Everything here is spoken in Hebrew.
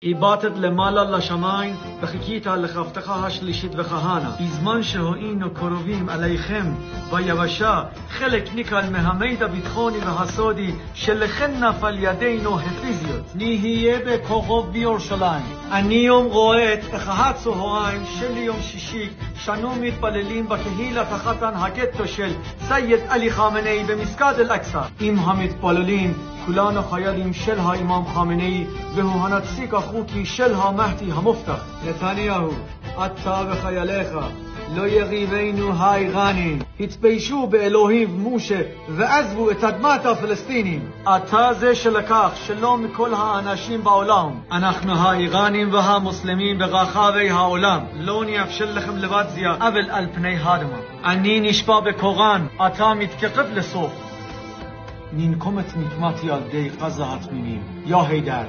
איבדת למעלה לשמיים וחיכית לכבתך השלישית וכהנה. בזמן שהיינו קרובים עליכם ביבשה, חלק ניכר מהמידע הביטחוני והסודי שלכן נפל ידינו הפיזיות. נהיה בכוכב בירושלים. אני יום רואה את אחת צהריים של יום שישי, שנו מתפללים בקהילת החתן הגטו של סייד עלי חמינאי במסגד אל-אקצא. עם המתפללים כולנו חיילים של האימאם חמינאי, והוא הנציג החוקי של המהדי המובטח. נתניהו, אתה וחייליך לא יריבינו האיראנים, התביישו באלוהים משה ועזבו את אדמת הפלסטינים. אתה זה שלקח שלום מכל האנשים בעולם. אנחנו האיראנים והמוסלמים ברחבי העולם לא נאפשר לכם לבצע עוול על פני האדמה. אני נשבע בקוראן, אתה מתקרב לסוף. ננקום את נקמת ילדי עזה התמימים. יא הידר,